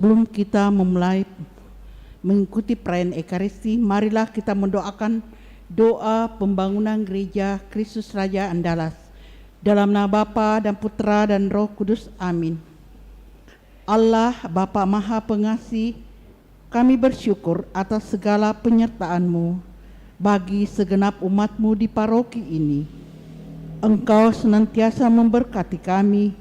Sebelum kita memulai mengikuti perayaan Ekaristi, marilah kita mendoakan doa pembangunan gereja Kristus Raja Andalas. Dalam nama Bapa dan Putra dan Roh Kudus. Amin. Allah Bapa Maha Pengasih, kami bersyukur atas segala penyertaan-Mu bagi segenap umat-Mu di paroki ini. Engkau senantiasa memberkati kami,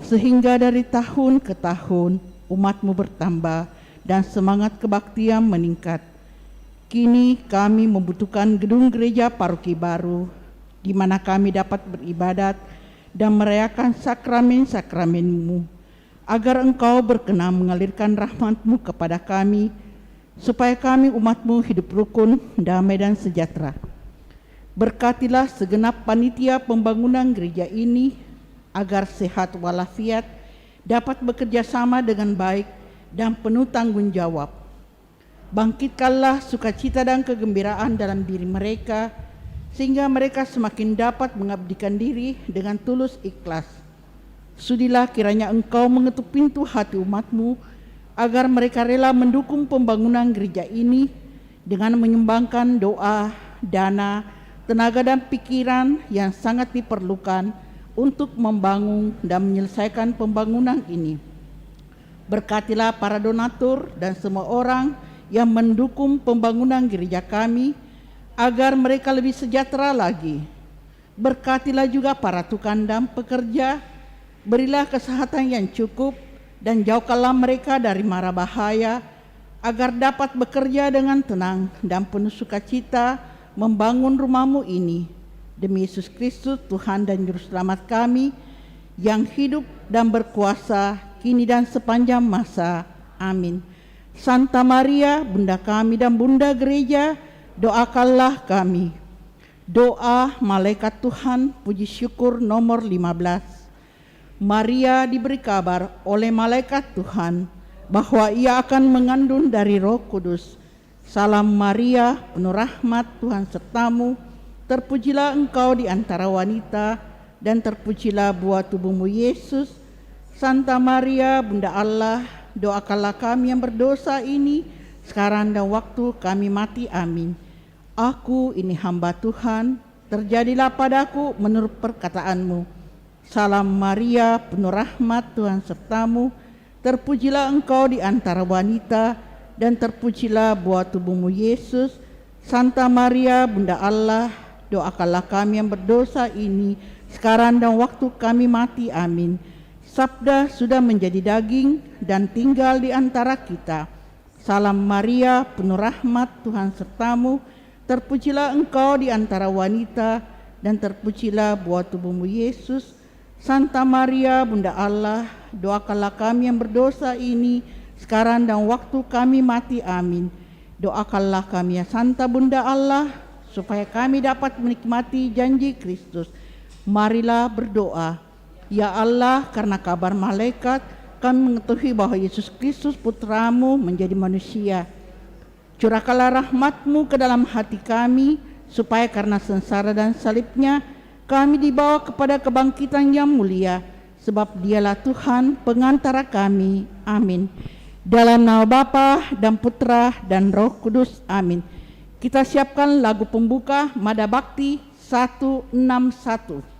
sehingga dari tahun ke tahun umat-Mu bertambah dan semangat kebaktian meningkat. Kini kami membutuhkan gedung gereja paroki baru, di mana kami dapat beribadat dan merayakan sakramen-sakramen-Mu, agar Engkau berkenan mengalirkan rahmat-Mu kepada kami, supaya kami umat-Mu hidup rukun, damai dan sejahtera. Berkatilah segenap panitia pembangunan gereja ini, agar sehat walafiat, dapat bekerja sama dengan baik dan penuh tanggung jawab. Bangkitkanlah sukacita dan kegembiraan dalam diri mereka, sehingga mereka semakin dapat mengabdikan diri dengan tulus ikhlas. Sudilah kiranya Engkau mengetuk pintu hati umat-Mu, agar mereka rela mendukung pembangunan gereja ini dengan menyumbangkan doa, dana, tenaga dan pikiran yang sangat diperlukan untuk membangun dan menyelesaikan pembangunan ini. Berkatilah para donatur dan semua orang yang mendukung pembangunan gereja kami, agar mereka lebih sejahtera lagi. Berkatilah juga para tukang dan pekerja, berilah kesehatan yang cukup dan jauhkanlah mereka dari mara bahaya, agar dapat bekerja dengan tenang dan penuh sukacita membangun rumah-Mu ini. Demi Yesus Kristus, Tuhan dan Juru Selamat kami, yang hidup dan berkuasa kini dan sepanjang masa. Amin. Santa Maria, Bunda kami dan Bunda Gereja, doakanlah kami. Doa Malaikat Tuhan, puji syukur nomor 15. Maria diberi kabar oleh Malaikat Tuhan bahwa ia akan mengandung dari Roh Kudus. Salam Maria, penuh rahmat, Tuhan sertamu. Terpujilah engkau di antara wanita, dan terpujilah buah tubuhmu Yesus. Santa Maria, Bunda Allah, doakanlah kami yang berdosa ini, sekarang dan waktu kami mati. Amin. Aku ini hamba Tuhan, terjadilah padaku menurut perkataanmu. Salam Maria, penuh rahmat, Tuhan sertamu. Terpujilah engkau di antara wanita, dan terpujilah buah tubuhmu Yesus. Santa Maria, Bunda Allah, doakanlah kami yang berdosa ini, sekarang dan waktu kami mati. Amin. Sabda sudah menjadi daging dan tinggal di antara kita. Salam Maria, penuh rahmat, Tuhan sertamu. Terpujilah engkau di antara wanita, dan terpujilah buah tubuhmu Yesus. Santa Maria, Bunda Allah, doakanlah kami yang berdosa ini, sekarang dan waktu kami mati. Amin. Doakanlah kami ya Santa Bunda Allah, supaya kami dapat menikmati janji Kristus. Marilah berdoa. Ya Allah, karena kabar malaikat kami mengetahui bahwa Yesus Kristus Putra-Mu menjadi manusia. Curahkanlah rahmat-Mu ke dalam hati kami, supaya karena sengsara dan salib-Nya kami dibawa kepada kebangkitan yang mulia, sebab Dialah Tuhan pengantara kami. Amin. Dalam nama Bapa dan Putra dan Roh Kudus. Amin. Kita siapkan lagu pembuka Mada Bakti 161.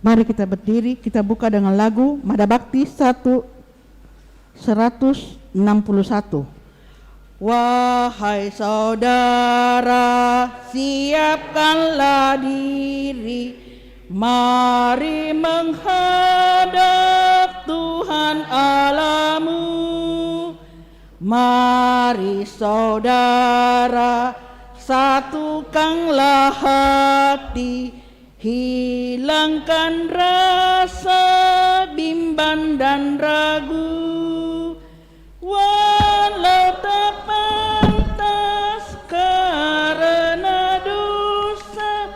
Mari kita berdiri, kita buka dengan lagu Mada Bakti 161. Wahai saudara, siapkanlah diri, mari menghadap Tuhan Allahmu. Mari saudara, satukanlah hati, hilangkan rasa bimbang dan ragu. Walau tak pantas karena dosa,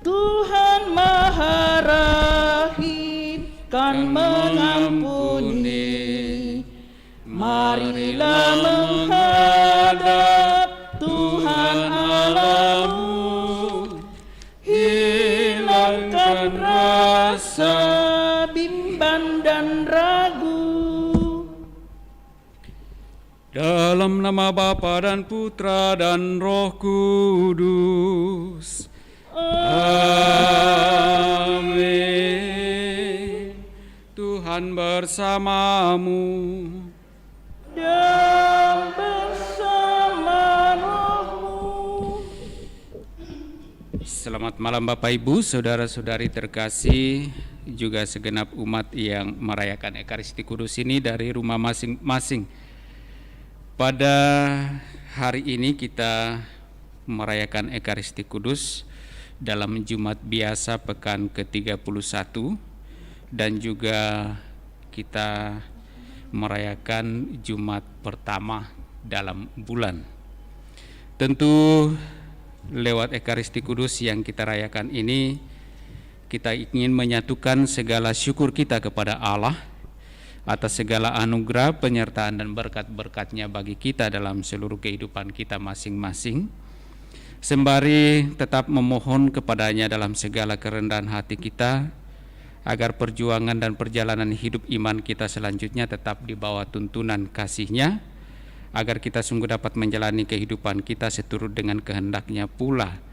Tuhan Maha Rahim kan mengampuni. Marilah menghadap Tuhan Allahmu, hilangkan rasa bimbang dan ragu. Dalam nama Bapa dan Putra dan Roh Kudus. Amin. Tuhan bersamamu. Dan bersama rohmu. Selamat malam Bapak Ibu, saudara-saudari terkasih, juga segenap umat yang merayakan Ekaristi Kudus ini dari rumah masing-masing. Pada hari ini kita merayakan Ekaristi Kudus dalam Jumat Biasa pekan ke-31 dan juga kita merayakan Jumat pertama dalam bulan. Tentu lewat Ekaristi Kudus yang kita rayakan ini, kita ingin menyatukan segala syukur kita kepada Allah atas segala anugerah, penyertaan dan berkat-berkat-Nya bagi kita dalam seluruh kehidupan kita masing-masing, sembari tetap memohon kepada-Nya dalam segala kerendahan hati kita, agar perjuangan dan perjalanan hidup iman kita selanjutnya tetap di bawah tuntunan kasih-Nya, agar kita sungguh dapat menjalani kehidupan kita seturut dengan kehendak-Nya pula,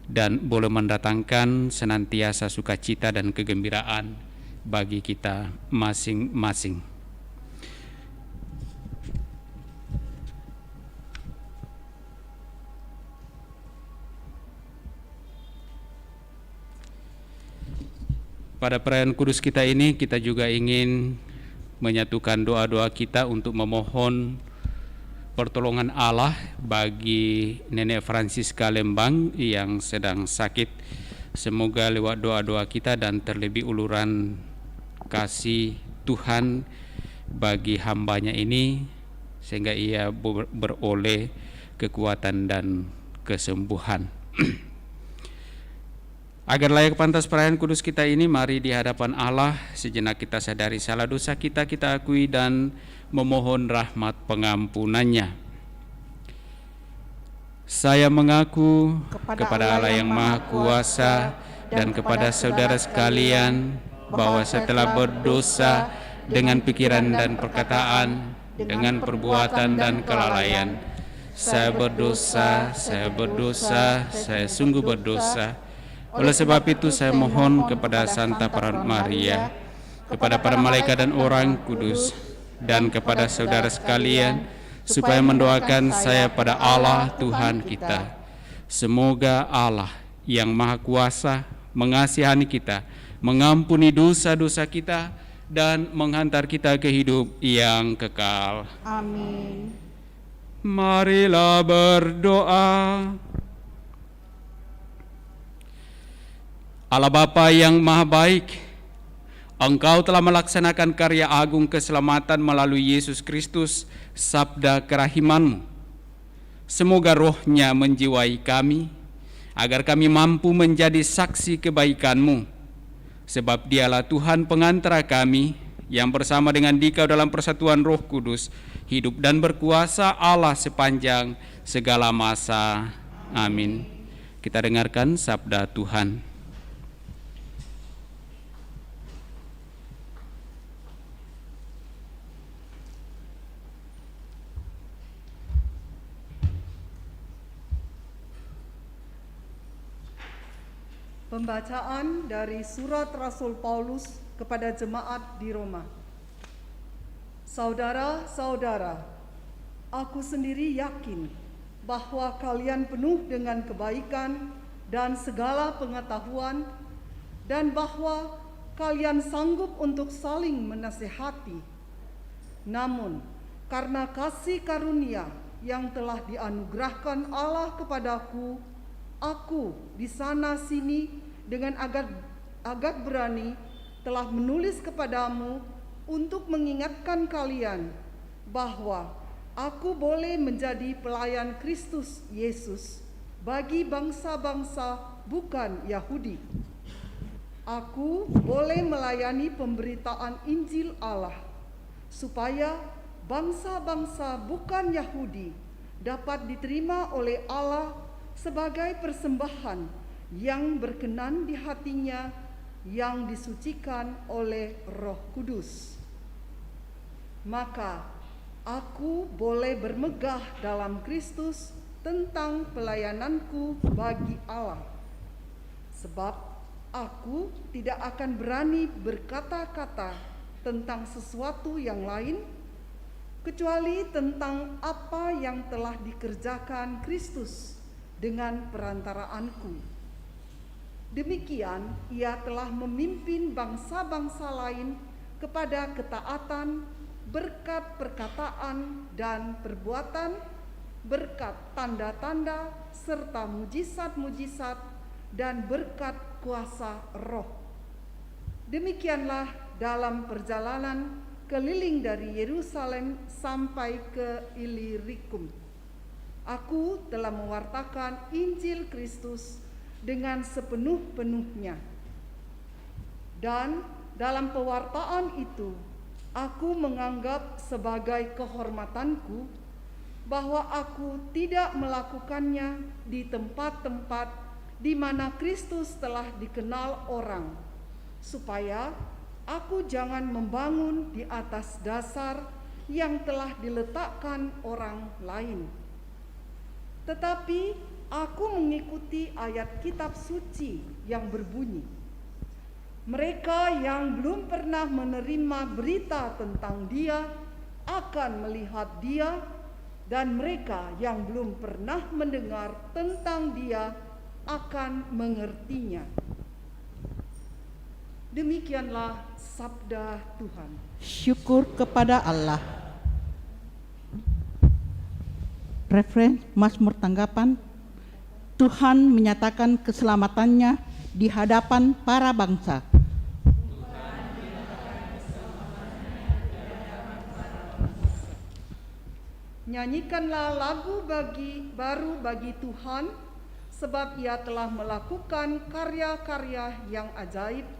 dan boleh mendatangkan senantiasa sukacita dan kegembiraan bagi kita masing-masing. Pada perayaan kudus kita ini, kita juga ingin menyatukan doa-doa kita untuk memohon pertolongan Allah bagi Nenek Francisca Lembang yang sedang sakit. Semoga lewat doa-doa kita dan terlebih uluran kasih Tuhan bagi hambanya ini, sehingga ia beroleh kekuatan dan kesembuhan. Agar layak pantas perayaan kudus kita ini, mari di hadapan Allah sejenak kita sadari salah dosa kita, kita akui dan memohon rahmat pengampunannya. Saya mengaku kepada Allah yang Maha Kuasa dan kepada saudara sekalian bahwa setelah berdosa dengan pikiran dan perkataan, dengan perbuatan dan kelalaian, saya berdosa, saya sungguh berdosa. Oleh sebab itu saya mohon kepada Santa Peranut Maria, kepada para malaikat dan orang kudus, dan kepada saudara sekalian, supaya mendoakan saya pada Allah Tuhan kita. Semoga Allah yang Maha Kuasa mengasihani kita, mengampuni dosa-dosa kita, dan menghantar kita ke hidup yang kekal. Amin. Marilah berdoa. Allah Bapa yang Maha Baik, Engkau telah melaksanakan karya agung keselamatan melalui Yesus Kristus, sabda kerahiman-Mu. Semoga roh-Nya menjiwai kami, agar kami mampu menjadi saksi kebaikan-Mu. Sebab Dialah Tuhan pengantara kami, yang bersama dengan Dikau dalam persatuan Roh Kudus, hidup dan berkuasa Allah sepanjang segala masa. Amin. Kita dengarkan sabda Tuhan. Pembacaan dari surat Rasul Paulus kepada jemaat di Roma. Saudara-saudara, aku sendiri yakin bahwa kalian penuh dengan kebaikan dan segala pengetahuan, dan bahwa kalian sanggup untuk saling menasihati. Namun, karena kasih karunia yang telah dianugerahkan Allah kepadaku, aku di sana sini dengan agak berani telah menulis kepadamu untuk mengingatkan kalian bahwa aku boleh menjadi pelayan Kristus Yesus bagi bangsa-bangsa bukan Yahudi. Aku boleh melayani pemberitaan Injil Allah supaya bangsa-bangsa bukan Yahudi dapat diterima oleh Allah sebagai persembahan yang berkenan di hatinya, yang disucikan oleh Roh Kudus. Maka aku boleh bermegah dalam Kristus tentang pelayananku bagi Allah, sebab aku tidak akan berani berkata-kata tentang sesuatu yang lain kecuali tentang apa yang telah dikerjakan Kristus dengan perantaraanku. Demikian ia telah memimpin bangsa-bangsa lain kepada ketaatan berkat perkataan dan perbuatan, berkat tanda-tanda serta mujizat-mujizat, dan berkat kuasa Roh. Demikianlah dalam perjalanan keliling dari Yerusalem sampai ke Ilirikum, aku telah mewartakan Injil Kristus dengan sepenuh-penuhnya. Dan dalam pewartaan itu, aku menganggap sebagai kehormatanku bahwa aku tidak melakukannya di tempat-tempat di mana Kristus telah dikenal orang, supaya aku jangan membangun di atas dasar yang telah diletakkan orang lain. Tetapi aku mengikuti ayat kitab suci yang berbunyi, mereka yang belum pernah menerima berita tentang Dia akan melihat Dia, dan mereka yang belum pernah mendengar tentang Dia akan mengertinya. Demikianlah sabda Tuhan. Syukur kepada Allah. Referen Mazmur tanggapan. Tuhan menyatakan keselamatannya di hadapan para bangsa. Nyanyikanlah lagu baru bagi Tuhan, sebab Ia telah melakukan karya-karya yang ajaib.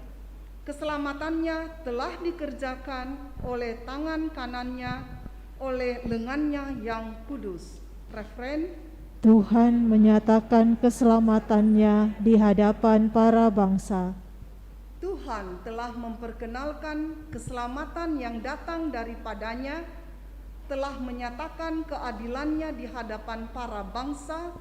Keselamatannya telah dikerjakan oleh tangan kanannya, oleh lengannya yang kudus. Referen. Tuhan menyatakan keselamatannya di hadapan para bangsa. Tuhan telah memperkenalkan keselamatan yang datang daripadanya, telah menyatakan keadilannya di hadapan para bangsa.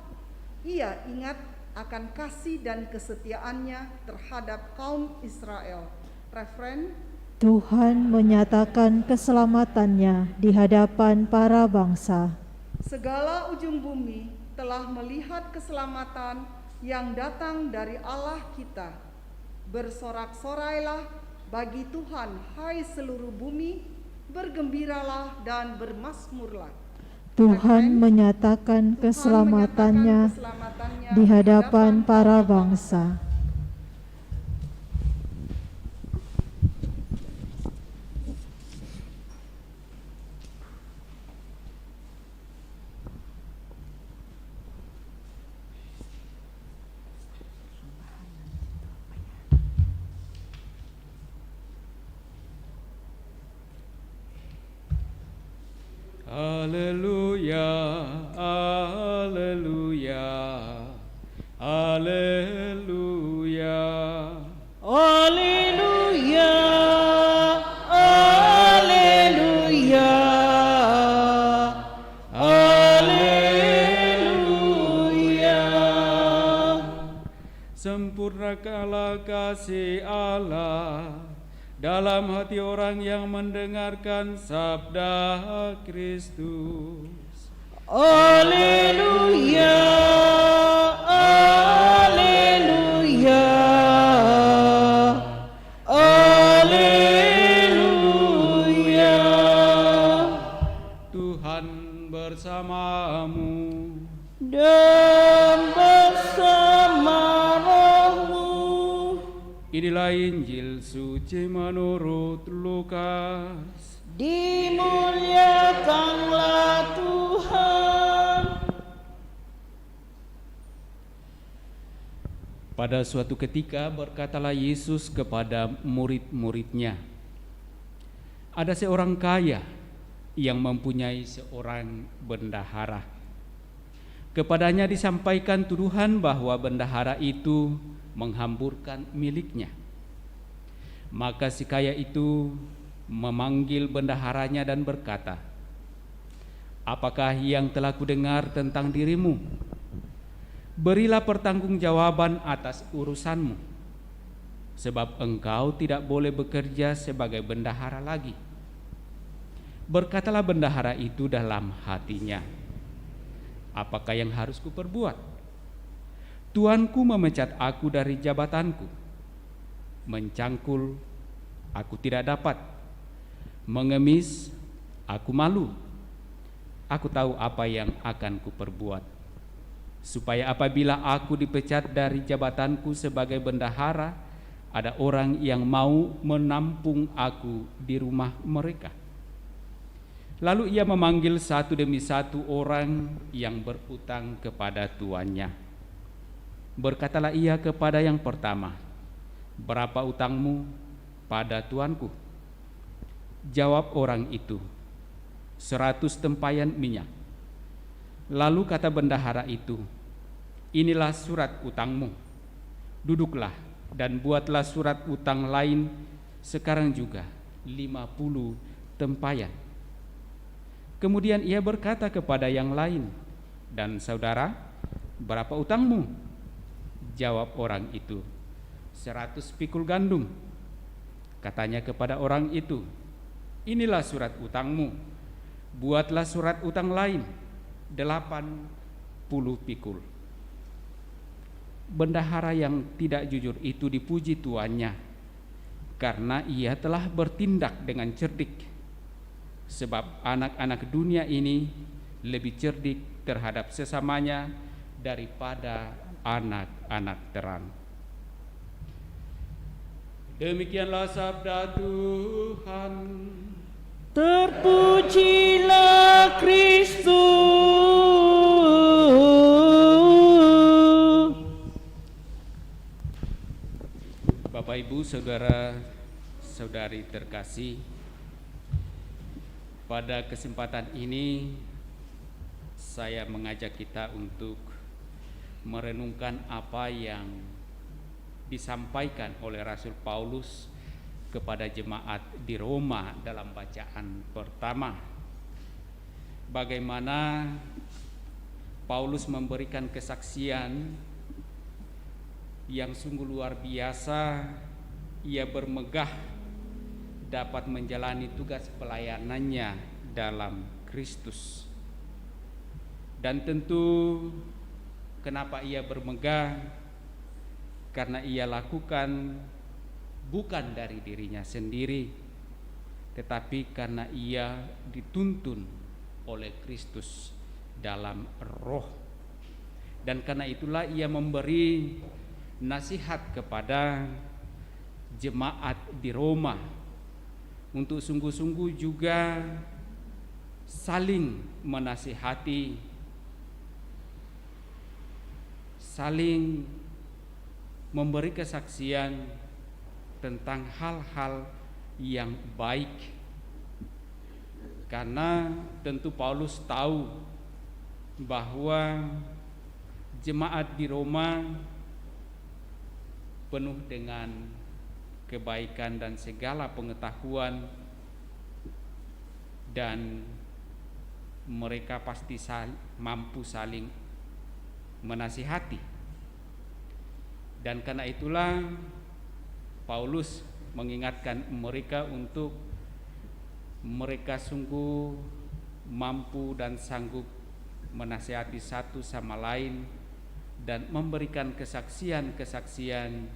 Ia ingat akan kasih dan kesetiaannya terhadap kaum Israel. Referen. Tuhan menyatakan keselamatannya di hadapan para bangsa. Segala ujung bumi telah melihat keselamatan yang datang dari Allah kita. Bersorak-sorailah bagi Tuhan, hai seluruh bumi, bergembiralah dan bermazmurlah. Tuhan menyatakan keselamatannya di hadapan para bangsa. Haleluya, haleluya, haleluya. Haleluya, haleluya, haleluya. Sempurnakanlah kasih Allah dalam hati orang yang mendengarkan sabda Kristus. Haleluya, haleluya, haleluya. Tuhan bersamamu. Dan bersama rohmu. Inilah Injil suci menurut Lukas. Dimuliakanlah Tuhan. Pada suatu ketika berkatalah Yesus kepada murid-muridnya, ada seorang kaya yang mempunyai seorang bendahara. Kepadanya disampaikan tuduhan bahwa bendahara itu menghamburkan miliknya. Maka si kaya itu memanggil bendaharanya dan berkata, "Apakah yang telah kudengar tentang dirimu? Berilah pertanggungjawaban atas urusanmu, sebab engkau tidak boleh bekerja sebagai bendahara lagi." Berkatalah bendahara itu dalam hatinya, "Apakah yang harus kuperbuat? Tuanku memecat aku dari jabatanku. Mencangkul, aku tidak dapat. Mengemis, aku malu. Aku tahu apa yang akan kuperbuat, supaya apabila aku dipecat dari jabatanku sebagai bendahara, ada orang yang mau menampung aku di rumah mereka." Lalu ia memanggil satu demi satu orang yang berutang kepada tuannya. Berkatalah ia kepada yang pertama, "Berapa utangmu pada tuanku?" Jawab orang itu, 100 tempayan minyak. Lalu kata bendahara itu, "Inilah surat utangmu. Duduklah dan buatlah surat utang lain sekarang juga, 50 tempayan." Kemudian ia berkata kepada yang lain, "Dan saudara, berapa utangmu?" Jawab orang itu, 100 pikul gandum. Katanya kepada orang itu, "Inilah surat utangmu. Buatlah surat utang lain, 80 pikul." Bendahara yang tidak jujur itu dipuji tuannya karena ia telah bertindak dengan cerdik. Sebab anak-anak dunia ini lebih cerdik terhadap sesamanya daripada anak-anak terang. Demikianlah sabda Tuhan. Terpujilah Kristus. Bapak, Ibu, saudara-saudari terkasih, pada kesempatan ini saya mengajak kita untuk merenungkan apa yang disampaikan oleh Rasul Paulus kepada jemaat di Roma dalam bacaan pertama. Bagaimana Paulus memberikan kesaksian yang sungguh luar biasa. Ia bermegah dapat menjalani tugas pelayanannya dalam Kristus. Dan tentu kenapa ia bermegah? Karena ia lakukan bukan dari dirinya sendiri, tetapi karena ia dituntun oleh Kristus dalam roh. Dan karena itulah ia memberi nasihat kepada jemaat di Roma untuk sungguh-sungguh juga saling menasihati, saling memberi kesaksian tentang hal-hal yang baik. Karena tentu Paulus tahu bahwa jemaat di Roma penuh dengan kebaikan dan segala pengetahuan, dan mereka pasti mampu saling menasihati. Dan karena itulah Paulus mengingatkan mereka untuk mereka sungguh mampu dan sanggup menasihati satu sama lain dan memberikan kesaksian-kesaksian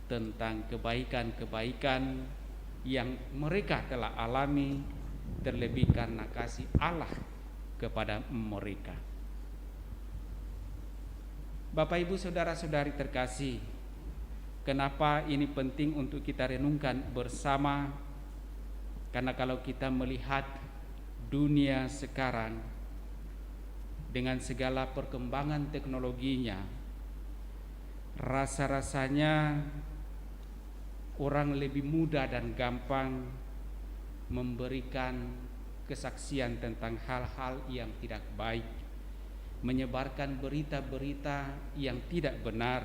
tentang kebaikan-kebaikan yang mereka telah alami, terlebih karena kasih Allah kepada mereka. Bapak, Ibu, saudara-saudari terkasih, kenapa ini penting untuk kita renungkan bersama? Karena kalau kita melihat dunia sekarang dengan segala perkembangan teknologinya, rasa-rasanya orang lebih mudah dan gampang memberikan kesaksian tentang hal-hal yang tidak baik, menyebarkan berita-berita yang tidak benar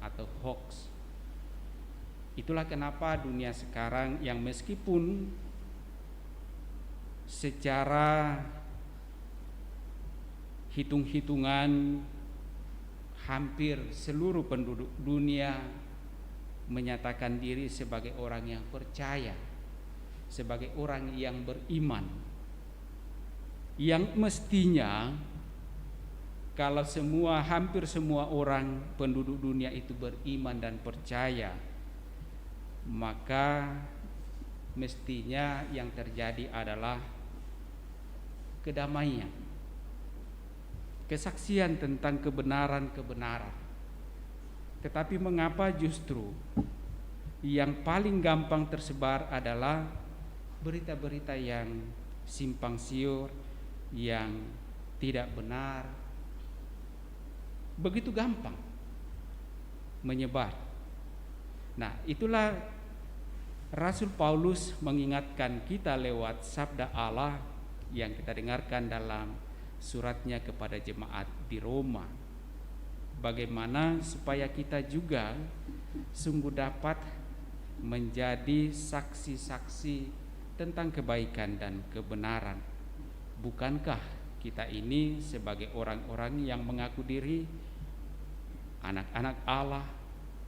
atau hoax. Itulah kenapa dunia sekarang yang meskipun secara hitung-hitungan hampir seluruh penduduk dunia menyatakan diri sebagai orang yang percaya, sebagai orang yang beriman, yang mestinya kalau hampir semua orang penduduk dunia itu beriman dan percaya, maka mestinya yang terjadi adalah kedamaian, kesaksian tentang kebenaran-kebenaran. Tetapi mengapa justru yang paling gampang tersebar adalah berita-berita yang simpang siur, yang tidak benar, begitu gampang menyebar. Nah, itulah Rasul Paulus mengingatkan kita lewat sabda Allah yang kita dengarkan dalam suratnya kepada jemaat di Roma. Bagaimana supaya kita juga sungguh dapat menjadi saksi-saksi tentang kebaikan dan kebenaran. Bukankah kita ini sebagai orang-orang yang mengaku diri anak-anak Allah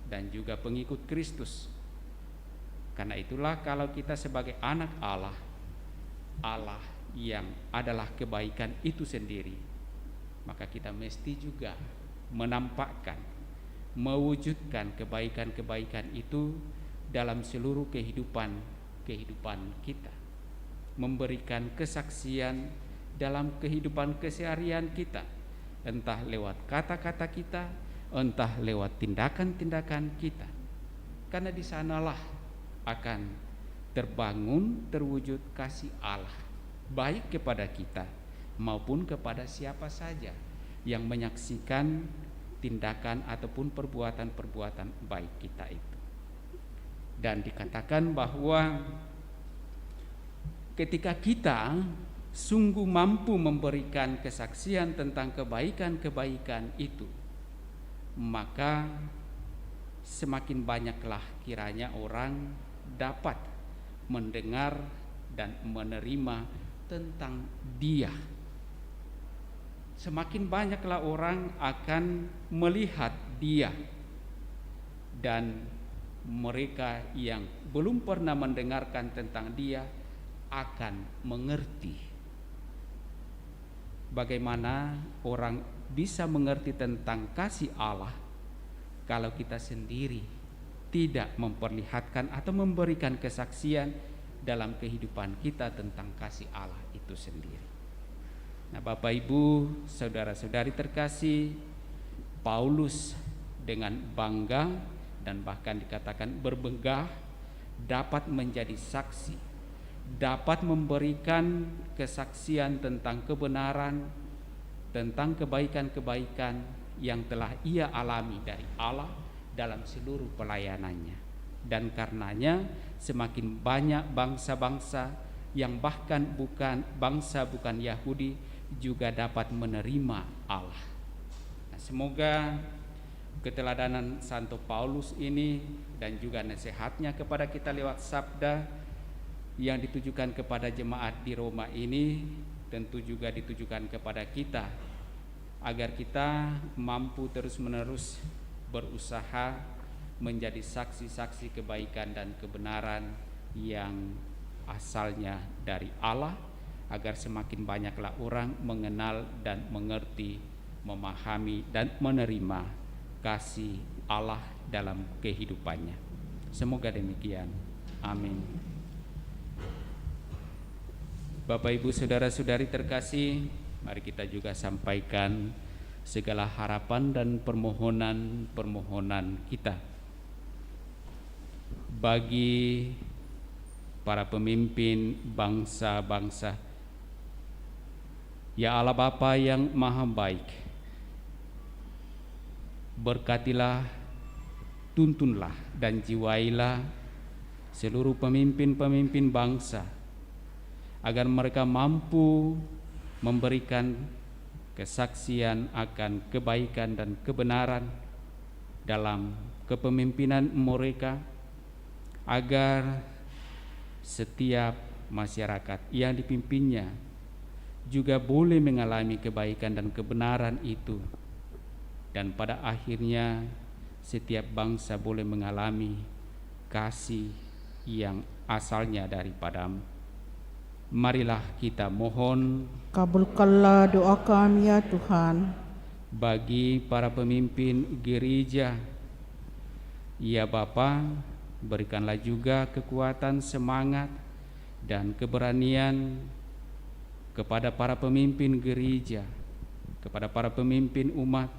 dan juga pengikut Kristus? Karena itulah kalau kita sebagai anak Allah, Allah yang adalah kebaikan itu sendiri, maka kita mesti juga menampakkan, mewujudkan kebaikan-kebaikan itu dalam seluruh kehidupan kita, memberikan kesaksian dalam kehidupan keseharian kita, entah lewat kata-kata kita, entah lewat tindakan-tindakan kita. Karena di sanalah akan terbangun, terwujud kasih Allah, baik kepada kita maupun kepada siapa saja yang menyaksikan tindakan ataupun perbuatan-perbuatan baik kita itu. Dan dikatakan bahwa ketika kita sungguh mampu memberikan kesaksian tentang kebaikan-kebaikan itu, maka semakin banyaklah kiranya orang dapat mendengar dan menerima tentang Dia. Semakin banyaklah orang akan melihat Dia, dan mereka yang belum pernah mendengarkan tentang Dia akan mengerti. Bagaimana orang bisa mengerti tentang kasih Allah kalau kita sendiri tidak memperlihatkan atau memberikan kesaksian dalam kehidupan kita tentang kasih Allah itu sendiri. Nah, Bapak, Ibu, saudara-saudari terkasih, Paulus dengan bangga dan bahkan dikatakan berbangga dapat menjadi saksi, dapat memberikan kesaksian tentang kebenaran, tentang kebaikan-kebaikan yang telah ia alami dari Allah dalam seluruh pelayanannya. Dan karenanya semakin banyak bangsa-bangsa yang bahkan bukan Yahudi juga dapat menerima Allah. Nah, semoga keteladanan Santo Paulus ini dan juga nasihatnya kepada kita lewat sabda yang ditujukan kepada jemaat di Roma ini tentu juga ditujukan kepada kita, agar kita mampu terus-menerus berusaha menjadi saksi-saksi kebaikan dan kebenaran yang asalnya dari Allah, agar semakin banyaklah orang mengenal dan mengerti, memahami dan menerima kasih Allah dalam kehidupannya. Semoga demikian. Amin. Bapak, Ibu, saudara-saudari terkasih, mari kita juga sampaikan segala harapan dan permohonan-permohonan kita bagi para pemimpin bangsa-bangsa. Ya Allah Bapa yang Maha Baik, berkatilah, tuntunlah dan jiwailah seluruh pemimpin-pemimpin bangsa, agar mereka mampu memberikan kesaksian akan kebaikan dan kebenaran dalam kepemimpinan mereka, agar setiap masyarakat yang dipimpinnya juga boleh mengalami kebaikan dan kebenaran itu, dan pada akhirnya setiap bangsa boleh mengalami kasih yang asalnya daripadamu. Marilah kita mohon, Kabulkanlah doa kami ya Tuhan. bagi para pemimpin gereja. Ya Bapa, berikanlah juga kekuatan, semangat, dan keberanian kepada para pemimpin gereja, kepada para pemimpin umat,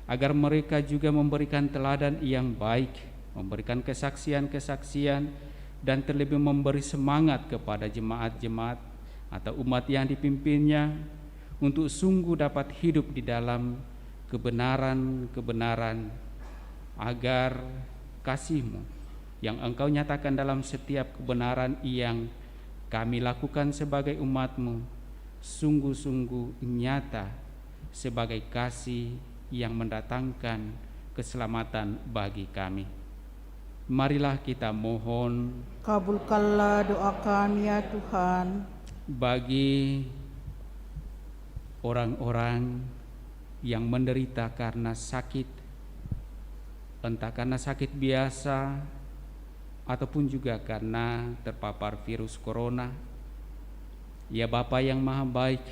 agar mereka juga memberikan teladan yang baik, memberikan kesaksian-kesaksian, dan terlebih memberi semangat kepada jemaat-jemaat atau umat yang dipimpinnya untuk sungguh dapat hidup di dalam kebenaran-kebenaran, agar kasih-Mu yang Engkau nyatakan dalam setiap kebenaran yang kami lakukan sebagai umat-Mu sungguh-sungguh nyata sebagai kasih yang mendatangkan keselamatan bagi kami. Marilah kita mohon, Kabulkanlah doa kami ya Tuhan. bagi orang-orang yang menderita karena sakit, entah karena sakit biasa ataupun juga karena terpapar virus corona. Ya Bapa yang Maha Baik,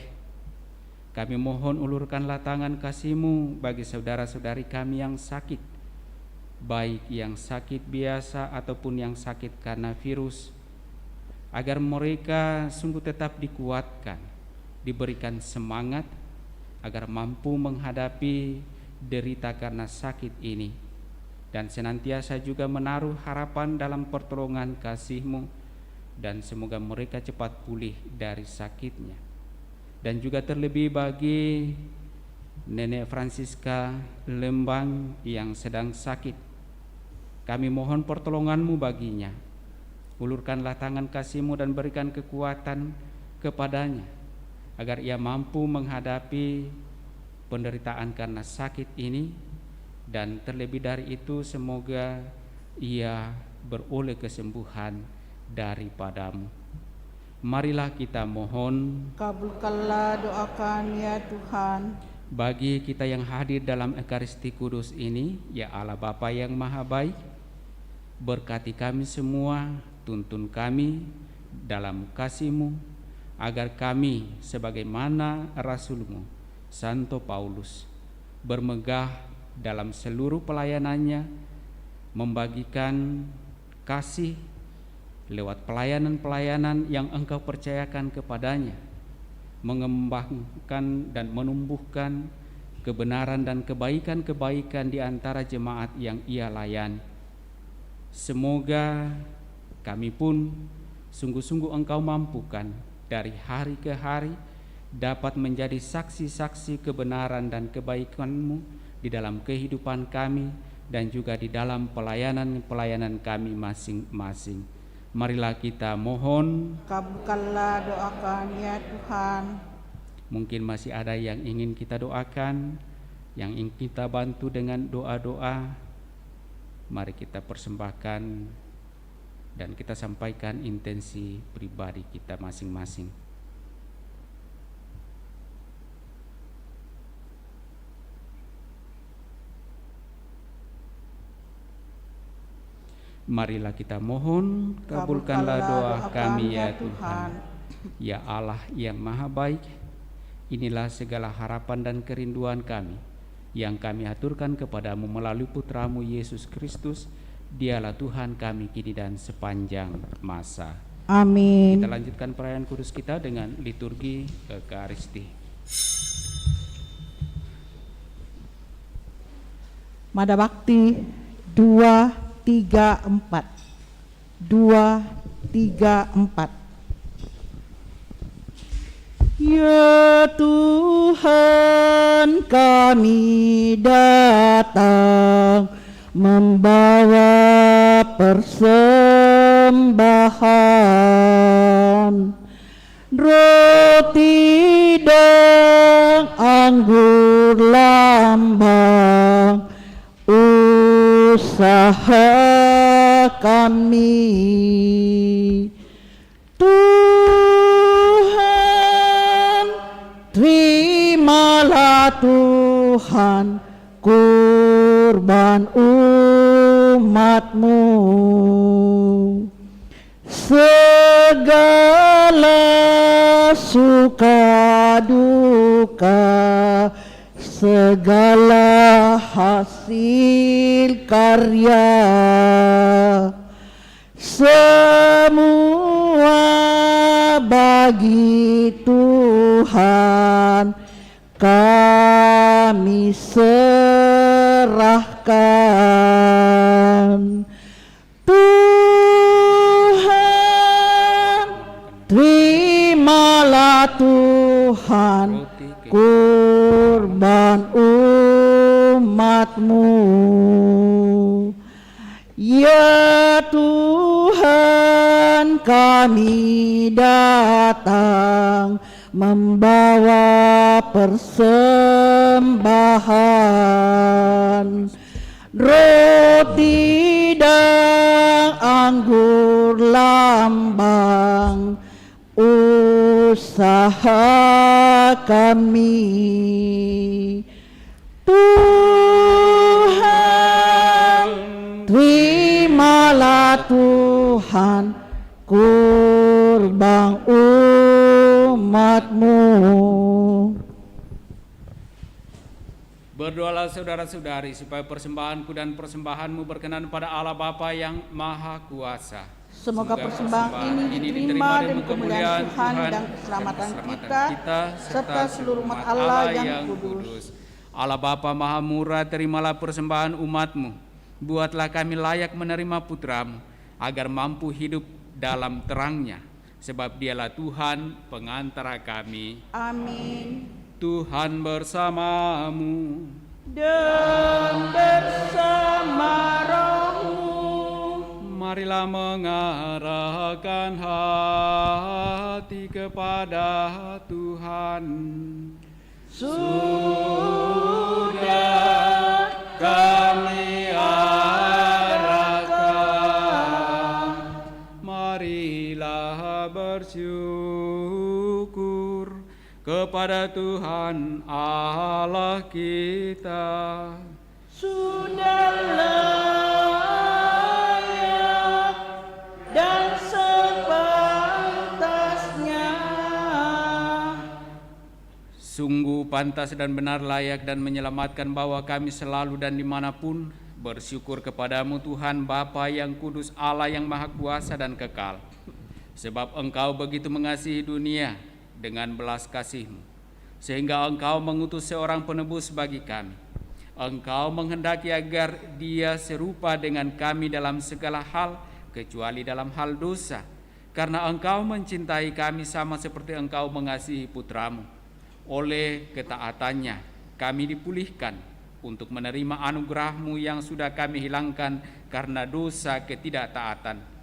kami mohon ulurkanlah tangan kasih-Mu bagi saudara-saudari kami yang sakit, baik yang sakit biasa ataupun yang sakit karena virus, agar mereka sungguh tetap dikuatkan, diberikan semangat, agar mampu menghadapi derita karena sakit ini, dan senantiasa juga menaruh harapan dalam pertolongan kasih-Mu, dan semoga mereka cepat pulih dari sakitnya. Dan juga terlebih bagi Nenek Francisca Lembang yang sedang sakit, kami mohon pertolongan-Mu baginya. Ulurkanlah tangan kasih-Mu dan berikan kekuatan kepadanya, agar ia mampu menghadapi penderitaan karena sakit ini, dan terlebih dari itu semoga ia beroleh kesembuhan daripada-Mu. Marilah kita mohon, Kabulkanlah doa kami ya Tuhan. bagi kita yang hadir dalam Ekaristi Kudus ini. Ya Allah Bapa yang Maha Baik, berkati kami semua, tuntun kami dalam kasih-Mu, agar kami sebagaimana Rasul-Mu Santo Paulus bermegah dalam seluruh pelayanannya, membagikan kasih lewat pelayanan-pelayanan yang Engkau percayakan kepadanya, mengembangkan dan menumbuhkan kebenaran dan kebaikan-kebaikan di antara jemaat yang ia layani. Semoga kami pun sungguh-sungguh Engkau mampukan dari hari ke hari dapat menjadi saksi-saksi kebenaran dan kebaikan-Mu di dalam kehidupan kami dan juga di dalam pelayanan-pelayanan kami masing-masing. Marilah kita mohon, Kabulkanlah doa kami ya Tuhan. mungkin masih ada yang ingin kita doakan, yang ingin kita bantu dengan doa-doa. Mari kita persembahkan dan kita sampaikan intensi pribadi kita masing-masing. Marilah kita mohon, kabulkanlah doa kami ya Tuhan. Ya Allah yang maha baik, inilah segala harapan dan kerinduan kami yang kami aturkan kepadamu melalui Putramu Yesus Kristus. Dialah Tuhan kami kini dan sepanjang masa. Amin. Kita lanjutkan perayaan kudus kita dengan liturgi Ekaristi. Mada Bakti 234. 234. Ya Tuhan, kami datang membawa persembahan roti dan anggur lambang usaha kami. Tuhan, terimalah Tuhan kurban umat-Mu. Segala suka duka, segala hasil karya, semua bagi Tuhan kami serahkan. Tuhan, terimalah Tuhan kurban umat-Mu. Ya Tuhan, kami datang membawa persembahan roti dan anggur lambang usaha kami. Tuhan, terimalah Tuhan kurban umat-Mu. Berdoalah saudara-saudari supaya persembahanku dan persembahanmu berkenan pada Allah Bapa yang Maha Kuasa. Semoga persembahan ini diterima demi kemuliaan Tuhan dan keselamatan kita serta seluruh umat Allah yang kudus. Allah Bapa Maha Murah, terimalah persembahan umat-Mu. Buatlah kami layak menerima Putra-Mu agar mampu hidup dalam terang-Nya, sebab Dialah Tuhan pengantara kami. Amin. Tuhan bersamamu Dan bersama rohmu. Marilah mengarahkan hati kepada Tuhan. Sudah kami arahkan, marilah bersyukur kepada Tuhan Allah kita. sudah layak dan sepantasnya. Sungguh pantas dan benar, layak dan menyelamatkan bahwa kami selalu dan dimanapun bersyukur kepadamu Tuhan Bapa yang kudus, Allah yang maha kuasa dan kekal. Sebab Engkau begitu mengasihi dunia dengan belas kasih-Mu, sehingga Engkau mengutus seorang penebus bagi kami. Engkau menghendaki agar Dia serupa dengan kami dalam segala hal, kecuali dalam hal dosa, karena Engkau mencintai kami sama seperti Engkau mengasihi Putra-Mu. Oleh ketaatannya kami dipulihkan untuk menerima anugerah-Mu yang sudah kami hilangkan karena dosa ketidaktaatan.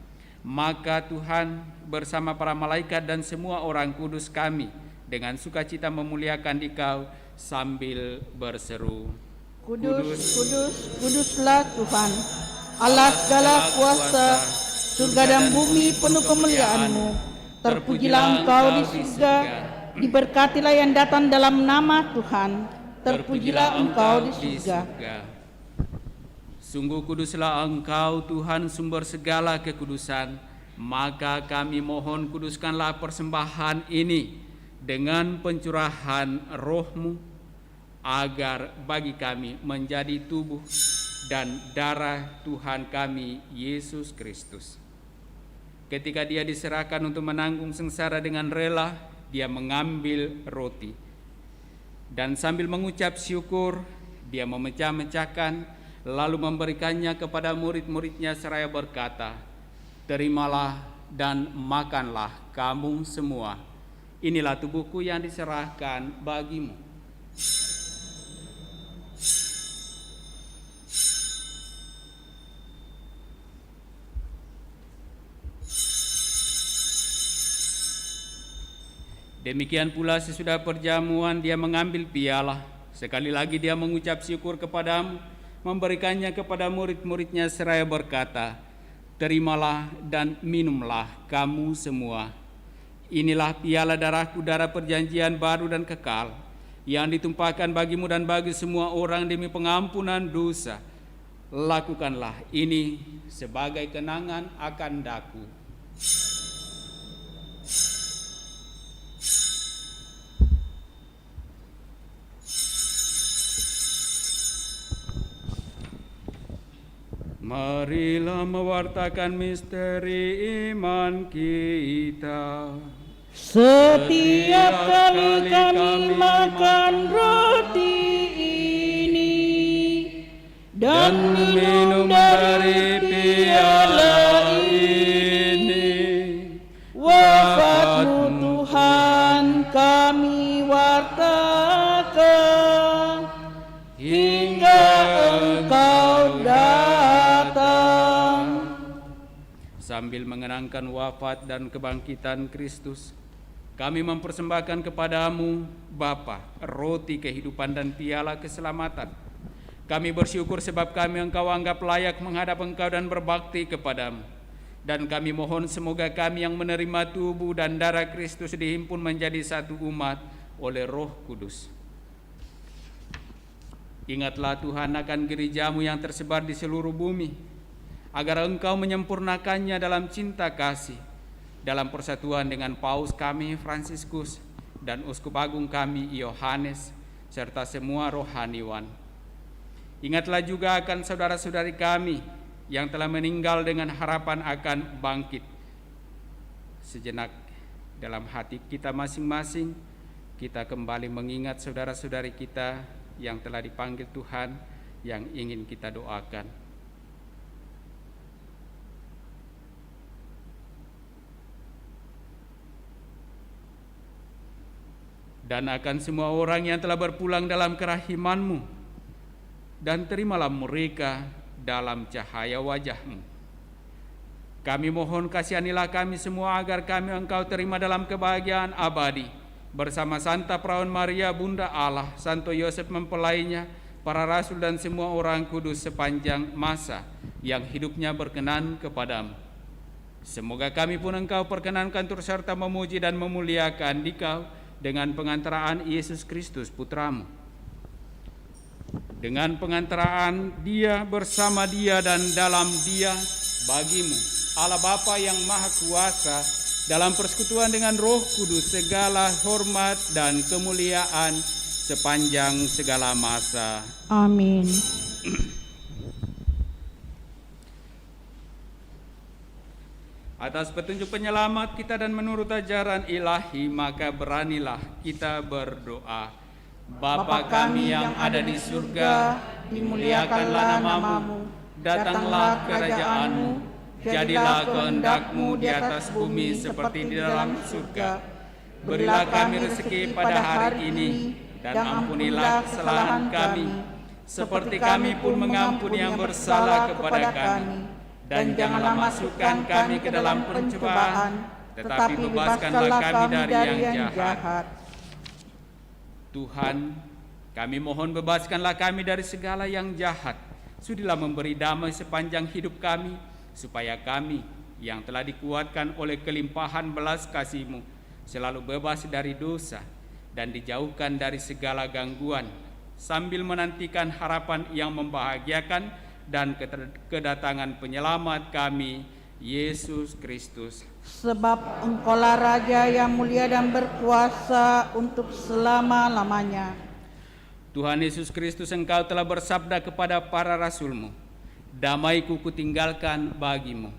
Maka Tuhan bersama para malaikat dan semua orang kudus kami dengan sukacita memuliakan Dikau sambil berseru, Kudus, kudus, kuduslah Tuhan, Allah segala kuasa, surga dan bumi penuh kemuliaan-Mu. Terpujilah Engkau di surga, diberkatilah yang datang dalam nama Tuhan. Terpujilah Engkau di surga. Sungguh kuduslah Engkau Tuhan sumber segala kekudusan, maka kami mohon kuduskanlah persembahan ini dengan pencurahan roh-Mu, agar bagi kami menjadi tubuh dan darah Tuhan kami Yesus Kristus. Ketika Dia diserahkan untuk menanggung sengsara dengan rela, Dia mengambil roti, dan sambil mengucap syukur, Dia memecah-mecahkan, lalu memberikannya kepada murid-muridnya seraya berkata, "Terimalah dan makanlah kamu semua. Inilah tubuhku yang diserahkan bagimu." Demikian pula sesudah perjamuan Dia mengambil piala. Sekali lagi Dia mengucap syukur kepadamu, memberikannya kepada murid-muridnya seraya berkata, "Terimalah dan minumlah kamu semua. Inilah piala darahku, darah perjanjian baru dan kekal, yang ditumpahkan bagimu dan bagi semua orang demi pengampunan dosa. Lakukanlah ini sebagai kenangan akan daku." Marilah mewartakan misteri iman kita. Setiap kali kami makan roti ini dan minum dari piala ini, wafat-Mu Tuhan kami wartakan hingga Engkau datang. Sambil mengenangkan wafat dan kebangkitan Kristus, kami mempersembahkan kepadamu, Bapa, roti kehidupan dan piala keselamatan. Kami bersyukur sebab kami Engkau anggap layak menghadap Engkau dan berbakti kepadamu. Dan kami mohon semoga kami yang menerima tubuh dan darah Kristus dihimpun menjadi satu umat oleh Roh Kudus. Ingatlah Tuhan akan gereja-Mu yang tersebar di seluruh bumi, agar Engkau menyempurnakannya dalam cinta kasih, dalam persatuan dengan Paus kami Fransiskus dan Uskup Agung kami Yohanes, serta semua rohaniwan. Ingatlah juga akan saudara-saudari kami yang telah meninggal dengan harapan akan bangkit. Sejenak dalam hati kita masing-masing, kita kembali mengingat saudara-saudari kita yang telah dipanggil Tuhan, yang ingin kita doakan. Dan akan semua orang yang telah berpulang dalam kerahiman-Mu, dan terimalah mereka dalam cahaya wajah-Mu. Kami mohon kasihanilah kami semua agar kami Engkau terima dalam kebahagiaan abadi, bersama Santa Perawan Maria Bunda Allah, Santo Yosef mempelainya, para rasul dan semua orang kudus sepanjang masa yang hidupnya berkenan kepadamu. Semoga kami pun Engkau perkenankan turut serta memuji dan memuliakan Dikau dengan pengantaraan Yesus Kristus Putra-Mu. Dengan pengantaraan Dia, bersama Dia, dan dalam Dia, bagi-Mu, Allah Bapa yang Maha Kuasa, dalam persekutuan dengan Roh Kudus, segala hormat dan kemuliaan sepanjang segala masa. Amin. Atas petunjuk penyelamat kita dan menurut ajaran ilahi, maka beranilah kita berdoa. Bapa kami yang ada di surga, dimuliakanlah nama-Mu, datanglah kerajaan-Mu, jadilah kehendak-Mu di atas bumi seperti di dalam surga. Berilah kami rezeki pada hari ini, dan ampunilah kesalahan kami, seperti kami pun mengampuni yang bersalah kepada kami. Dan janganlah masukkan kami ke dalam pencobaan, tetapi bebaskanlah kami dari yang jahat. Tuhan, kami mohon bebaskanlah kami dari segala yang jahat. Sudilah memberi damai sepanjang hidup kami, supaya kami yang telah dikuatkan oleh kelimpahan belas kasih-Mu selalu bebas dari dosa dan dijauhkan dari segala gangguan, sambil menantikan harapan yang membahagiakan dan kedatangan penyelamat kami, Yesus Kristus. Sebab Engkaulah Raja yang mulia dan berkuasa untuk selama-lamanya. Tuhan Yesus Kristus, Engkau telah bersabda kepada para rasul-Mu, damai-Ku kutinggalkan bagimu,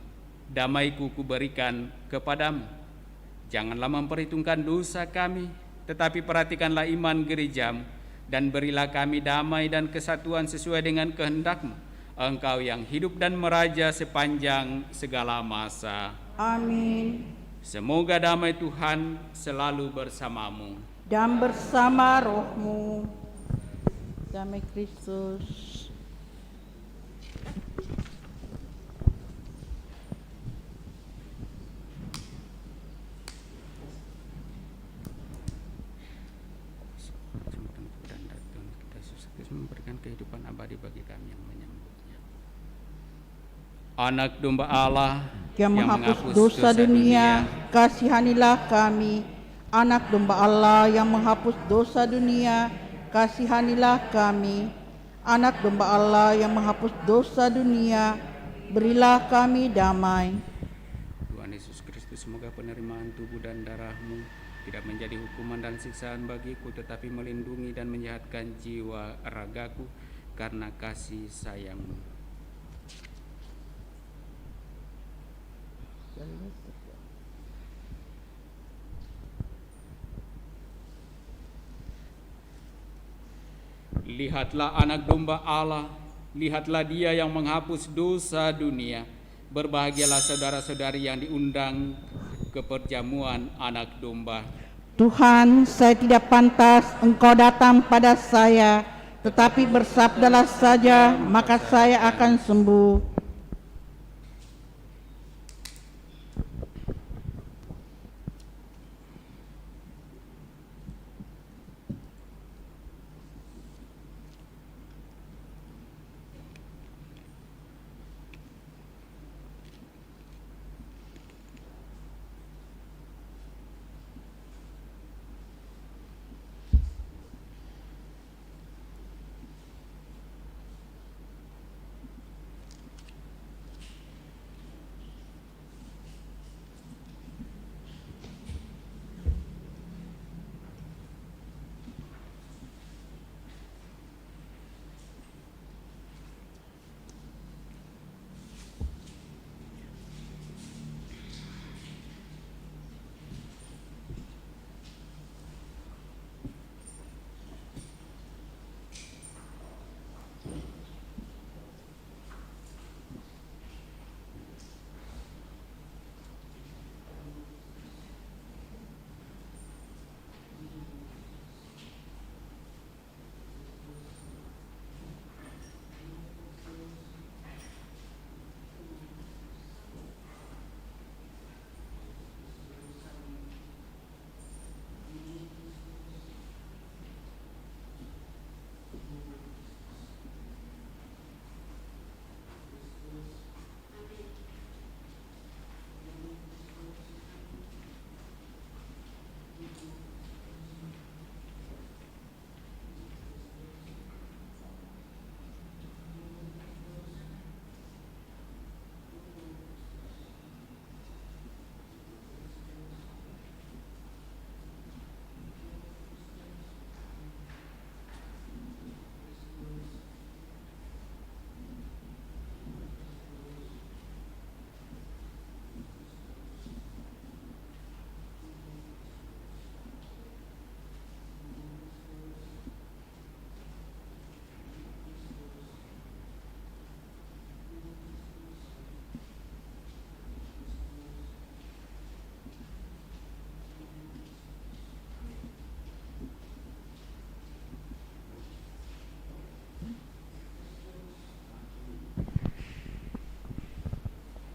damai-Ku kuberikan kepadamu. Janganlah memperhitungkan dosa kami, tetapi perhatikanlah iman gereja-Mu, dan berilah kami damai dan kesatuan sesuai dengan kehendak-Mu, Engkau yang hidup dan meraja sepanjang segala masa. Amin. Semoga damai Tuhan selalu bersamamu. Dan bersama rohmu. Damai Kristus. Memberikan kehidupan abadi bagi kami yang menyambutnya. Anak domba Allah Yang menghapus dosa dunia, kasihanilah kami. Anak domba Allah yang menghapus dosa dunia, kasihanilah kami. Anak domba Allah yang menghapus dosa dunia, berilah kami damai. Tuhan Yesus Kristus, semoga penerimaan tubuh dan darah-Mu tidak menjadi hukuman dan siksaan bagiku, tetapi melindungi dan menyehatkan jiwa ragaku karena kasih sayang-Mu. Lihatlah anak domba Allah, lihatlah Dia yang menghapus dosa dunia. Berbahagialah saudara-saudari yang diundang ke perjamuan anak domba. Tuhan, saya tidak pantas Engkau datang pada saya, tetapi bersabdalah saja, maka saya akan sembuh.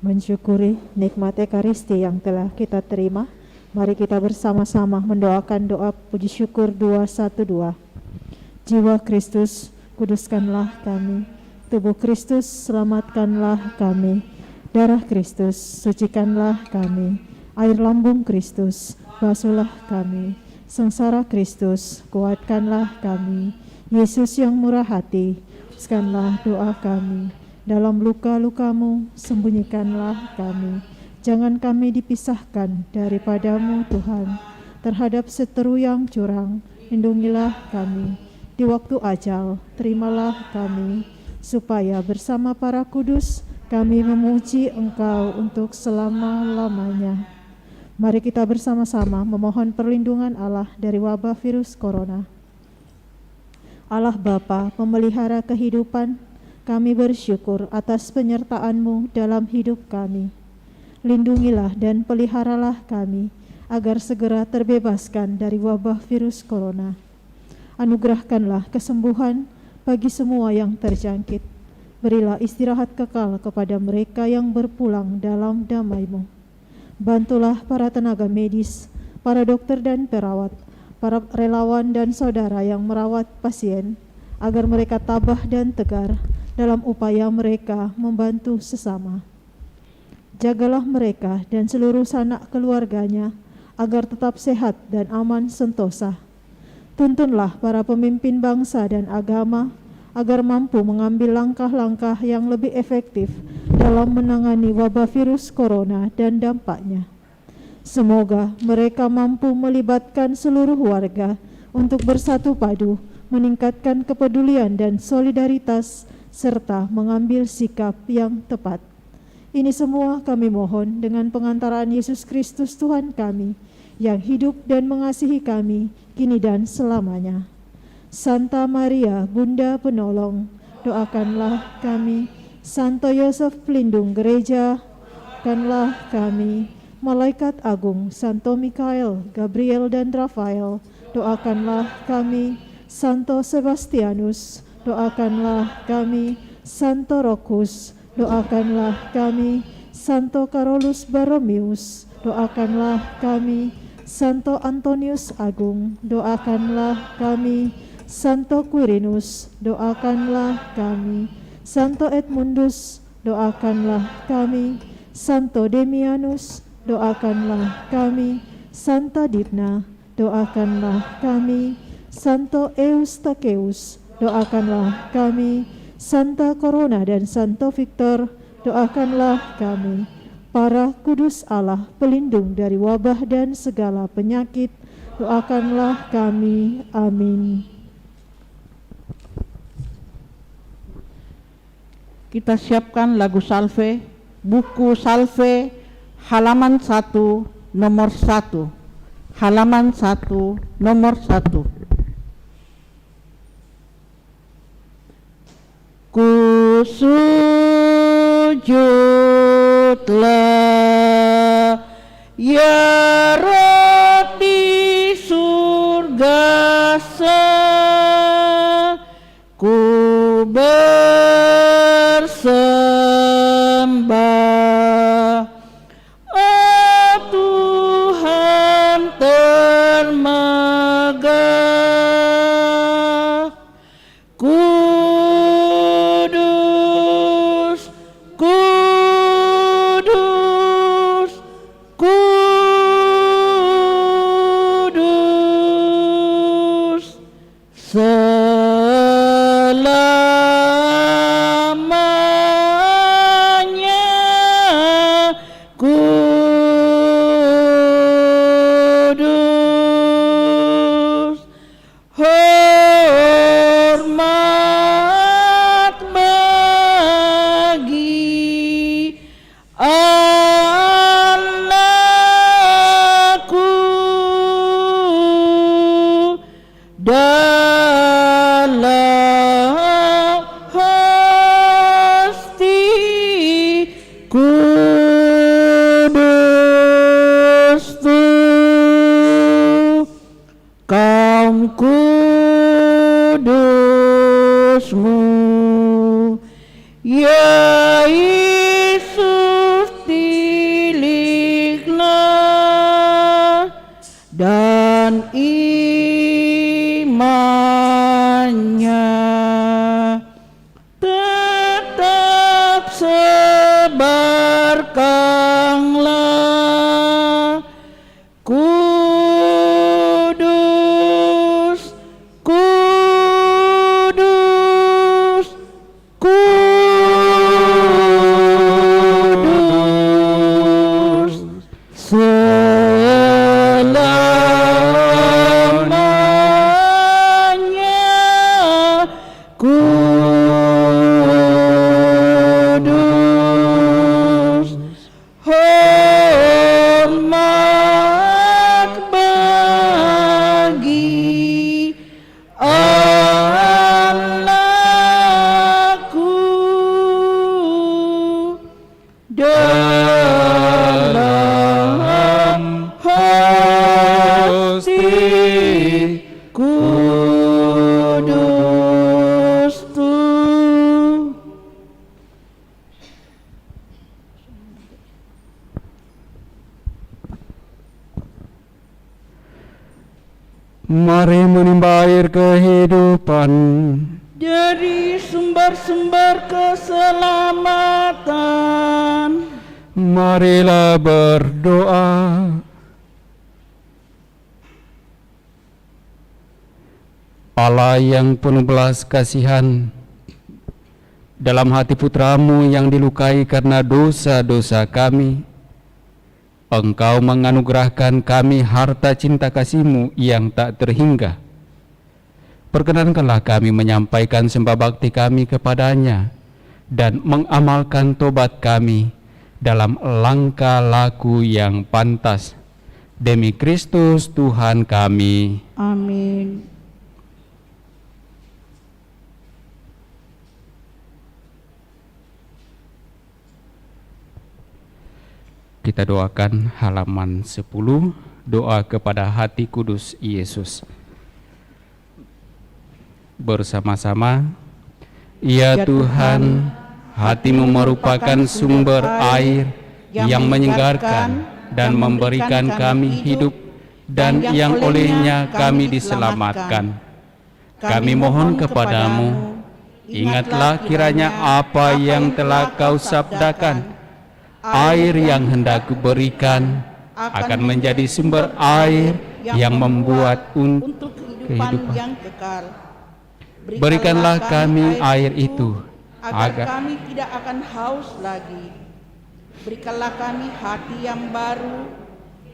Mensyukuri nikmat Ekaristi yang telah kita terima, mari kita bersama-sama mendoakan doa puji syukur 212. Jiwa Kristus, kuduskanlah kami. Tubuh Kristus, selamatkanlah kami. Darah Kristus, sucikanlah kami. Air lambung Kristus, basuhlah kami. Sengsara Kristus, kuatkanlah kami. Yesus yang murah hati, hapuskanlah doa kami. Dalam luka-lukamu, sembunyikanlah kami. Jangan kami dipisahkan daripadamu, Tuhan. Terhadap seteru yang curang, lindungilah kami. Di waktu ajal, terimalah kami, supaya bersama para kudus kami memuji Engkau untuk selama-lamanya. Mari kita bersama-sama memohon perlindungan Allah dari wabah virus corona. Allah Bapa, pemelihara kehidupan, kami bersyukur atas penyertaan-Mu dalam hidup kami. Lindungilah dan peliharalah kami, agar segera terbebaskan dari wabah virus corona. Anugerahkanlah kesembuhan bagi semua yang terjangkit. Berilah istirahat kekal kepada mereka yang berpulang dalam damai-Mu. Bantulah para tenaga medis, para dokter dan perawat, para relawan dan saudara yang merawat pasien, agar mereka tabah dan tegar dalam upaya mereka membantu sesama. Jagalah mereka dan seluruh sanak keluarganya agar tetap sehat dan aman sentosa. Tuntunlah para pemimpin bangsa dan agama agar mampu mengambil langkah-langkah yang lebih efektif dalam menangani wabah virus corona dan dampaknya. Semoga mereka mampu melibatkan seluruh warga untuk bersatu padu, meningkatkan kepedulian dan solidaritas, serta mengambil sikap yang tepat. Ini semua kami mohon dengan pengantaraan Yesus Kristus Tuhan kami, yang hidup dan mengasihi kami kini dan selamanya. Santa Maria, Bunda Penolong, doakanlah kami. Santo Yosef, pelindung gereja, doakanlah kami. Malaikat agung, Santo Mikael, Gabriel dan Rafael, doakanlah kami. Santo Sebastianus, doakanlah kami. Santo Rokus, doakanlah kami. Santo Carolus Borromeus, doakanlah kami. Santo Antonius Agung, doakanlah kami. Santo Quirinus, doakanlah kami. Santo Edmundus, doakanlah kami. Santo Demianus, doakanlah kami. Santa Didna, doakanlah kami. Santo Eustacheus, doakanlah kami. Santa Corona dan Santo Victor, doakanlah kami. Para kudus Allah, pelindung dari wabah dan segala penyakit, doakanlah kami. Amin. Kita siapkan lagu salve, buku salve, halaman 1, nomor 1. Halaman 1, nomor 1. Ku sujudlah ya Roh di surga ku bersembah, oh Tuhan termegah. Kudus, kudus, kudus, selamanya kudus. Hormat bagi Allahku dalam hasti kudus kaum kudusmu, ya Yesus pilihlah dan imannya tetap sebarkanlah. Kudus, kudus, kudus. Mari menimba air kehidupan. Jadi sumber-sumber keselamatan. Marilah berdoa. Allah yang penuh belas kasihan, dalam hati putramu yang dilukai karena dosa-dosa kami, Engkau menganugerahkan kami harta cinta kasih-Mu yang tak terhingga. Perkenankanlah kami menyampaikan sembah bakti kami kepadanya dan mengamalkan tobat kami dalam langkah laku yang pantas. Demi Kristus Tuhan kami. Amin. Kita doakan halaman 10, doa kepada hati kudus Yesus. Bersama-sama, ya Tuhan, hati-Mu merupakan sumber air yang menyegarkan dan memberikan kami hidup, dan yang olehnya kami diselamatkan. Kami mohon kepadamu, ingatlah kiranya apa yang telah Kau sabdakan. Air yang hendak Kuberikan akan menjadi sumber air yang membuat untuk kehidupan yang kekal. Berikanlah kami air itu, agar kami tidak akan haus lagi. Berikanlah kami hati yang baru,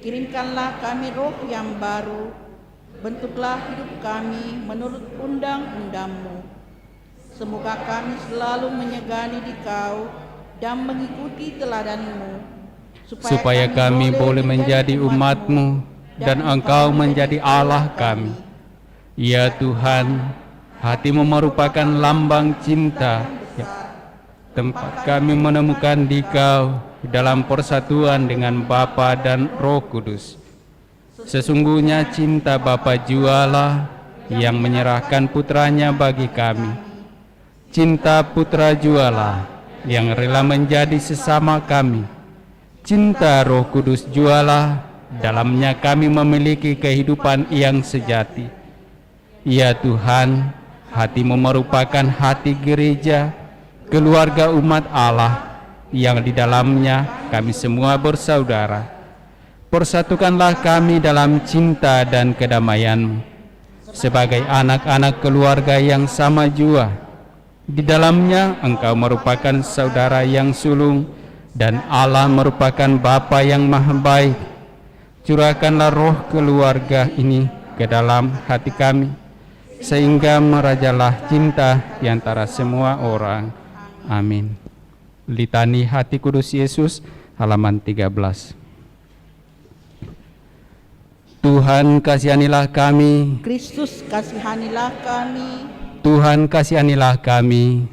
kirimkanlah kami roh yang baru. Bentuklah hidup kami menurut undang-undang-Mu. Semoga kami selalu menyegani di Kau dan mengikuti teladan-Mu, supaya kami boleh menjadi umat-Mu dan Engkau menjadi Allah kami. Ya Tuhan, hati-Mu merupakan lambang cinta, tempat kami menemukan di Kau dalam persatuan dengan Bapa dan Roh Kudus. Sesungguhnya cinta Bapa jualah yang menyerahkan putranya bagi kami. Cinta Putra jualah yang rela menjadi sesama kami. Cinta Roh Kudus jualah, dalamnya kami memiliki kehidupan yang sejati. Ya Tuhan, hati-Mu merupakan hati gereja, keluarga umat Allah, yang di dalamnya kami semua bersaudara. Persatukanlah kami dalam cinta dan kedamaian-Mu, sebagai anak-anak keluarga yang sama jua. Di dalamnya Engkau merupakan saudara yang sulung, dan Allah merupakan Bapa yang maha baik. Curahkanlah roh keluarga ini ke dalam hati kami, sehingga merajalah cinta di antara semua orang. Amin. Litani Hati Kudus Yesus, halaman 13. Tuhan kasihanilah kami. Kristus kasihanilah kami. Tuhan kasihanilah kami.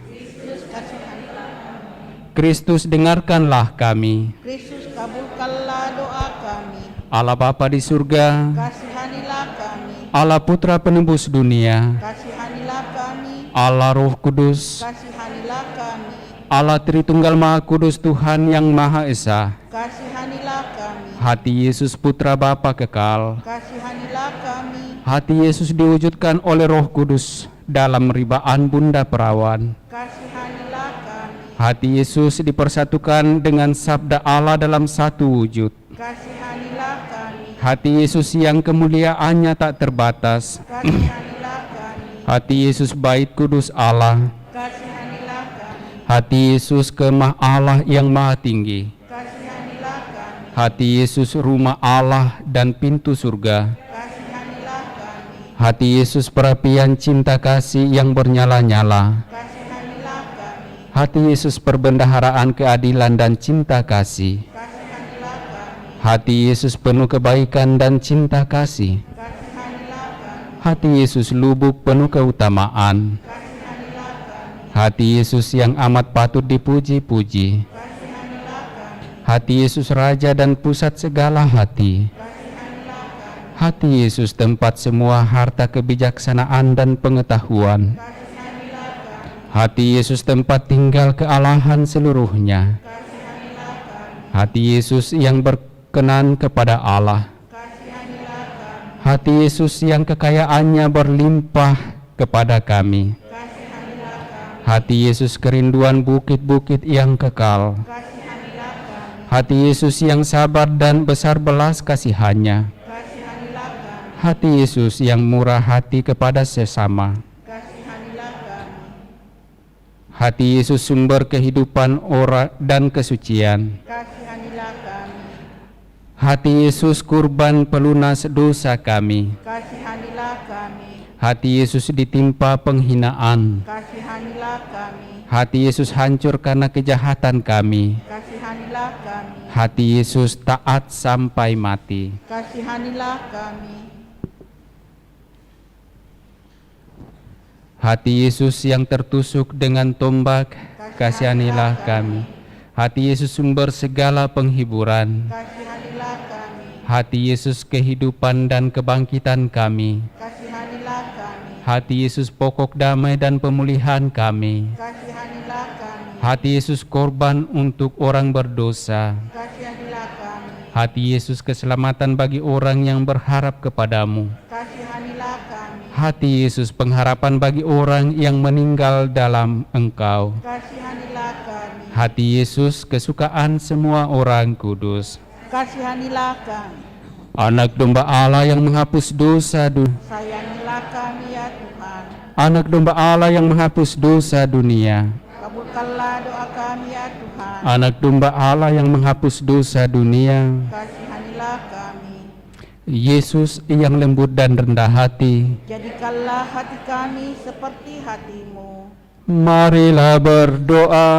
Kristus dengarkanlah kami. Kristus kabulkanlah doa kami. Allah Bapa di surga, Kasihanilah kami. Allah Putra penebus dunia, Kasihanilah kami. Allah Roh Kudus, Kasihanilah kami. Allah Tritunggal Maha Kudus Tuhan yang Maha Esa. Kasihanilah kami. Hati Yesus Putra Bapa kekal, Kasihanilah kami. hati Yesus diwujudkan oleh Roh Kudus dalam ribaan Bunda Perawan. Kasihanilah kami. Hati Yesus dipersatukan dengan sabda Allah dalam satu wujud. Kasihanilah kami. Hati Yesus yang kemuliaannya tak terbatas. Kasihanilah kami. Hati Yesus Bait Kudus Allah. Kasihanilah kami. Hati Yesus Kemah Allah yang maha tinggi. Kasihanilah kami. Hati Yesus rumah Allah dan pintu surga. Kasihanilah kami. Hati Yesus perapian cinta kasih yang bernyala-nyala. Kasihanilah kami. Hati Yesus perbendaharaan keadilan dan cinta kasih. Kasihanilah kami. Hati Yesus penuh kebaikan dan cinta kasih. Kasihanilah kami. Hati Yesus lubuk penuh keutamaan. Kasihanilah kami. Hati Yesus yang amat patut dipuji-puji. Kasihanilah kami. Hati Yesus Raja dan pusat segala hati. Kasihanilah kami. Hati Yesus tempat semua harta kebijaksanaan dan pengetahuan. Kasihanilah kami. Hati Yesus tempat tinggal kealahan seluruhnya. Kasihanilah kami. Hati Yesus yang berkenan kepada Allah. Kasihanilah kami. Hati Yesus yang kekayaannya berlimpah kepada kami. Hati Yesus kerinduan bukit-bukit yang kekal. Hati Yesus yang sabar dan besar belas kasihannya. Hati Yesus yang murah hati kepada sesama. Hati Yesus sumber kehidupan orang dan kesucian. Hati Yesus kurban pelunas dosa kami. Hati Yesus ditimpa penghinaan. Hati Yesus hancur karena kejahatan kami. Hati Yesus taat sampai mati. Hati Yesus yang tertusuk dengan tombak, kasihanilah kami. Hati Yesus sumber segala penghiburan. Hati Yesus kehidupan dan kebangkitan kami. Hati Yesus pokok damai dan pemulihan kami. Hati Yesus korban untuk orang berdosa. Hati Yesus keselamatan bagi orang yang berharap kepadamu. Hati Yesus pengharapan bagi orang yang meninggal dalam Engkau. Hati Yesus kesukaan semua orang kudus. Kasihanilah kami. Anak domba Allah yang menghapus dosa dunia. Sayangilah kami ya Tuhan. Anak domba Allah yang menghapus dosa dunia. Kabulkanlah doa kami ya Tuhan. Anak domba Allah yang menghapus dosa dunia. Kasihanilah kami. Yesus yang lembut dan rendah hati. Jadikanlah hati kami seperti hati-Mu. Marilah berdoa.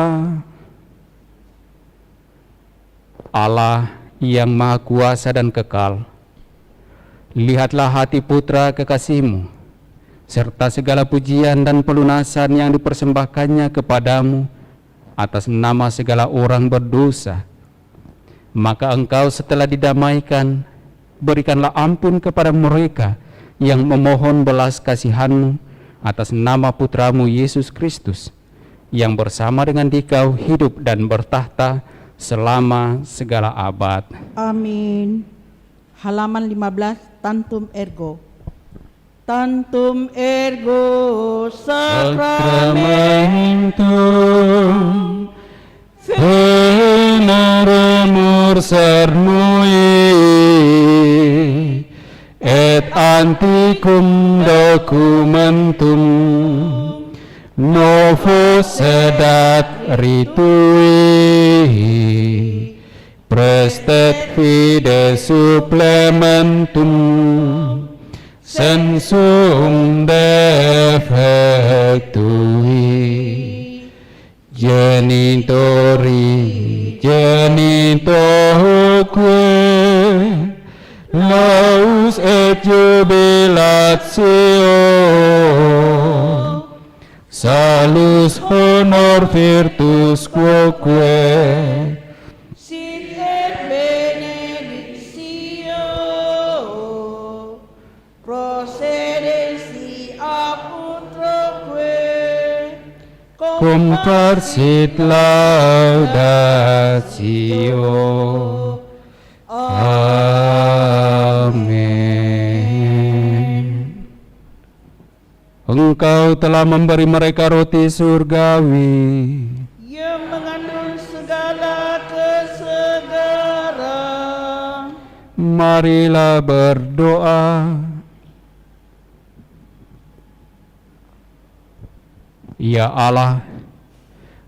Allah yang maha kuasa dan kekal, lihatlah hati putra kekasih-Mu, serta segala pujian dan pelunasan yang dipersembahkannya kepadamu atas nama segala orang berdosa. Maka Engkau setelah didamaikan, berikanlah ampun kepada mereka yang memohon belas kasihan-Mu atas nama putra-Mu Yesus Kristus, yang bersama dengan Dikau hidup dan bertahta selama segala abad. Amin. Halaman 15, Tantum Ergo. Tantum ergo Sacramentum veneremur cernui et antiquum documentum novo sedat ritui prestet fide supplementum sensum defectui genitoque laus et jubilatio salus honor virtus quoque sit et benedictio procedesi aputroque comparsit laudatio. Amin. Engkau telah memberi mereka roti surgawi yang mengandung segala kesegaran. Marilah berdoa. Ya Allah,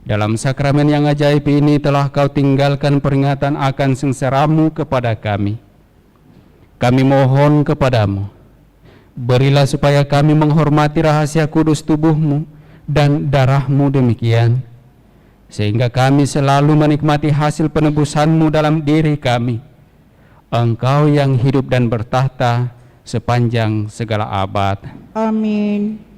dalam sakramen yang ajaib ini telah Kau tinggalkan peringatan akan sengsara-Mu kepada kami. Kami mohon kepadamu, berilah supaya kami menghormati rahasia kudus tubuh-Mu dan darah-Mu demikian, sehingga kami selalu menikmati hasil penebusan-Mu dalam diri kami. Engkau yang hidup dan bertahta sepanjang segala abad. Amin.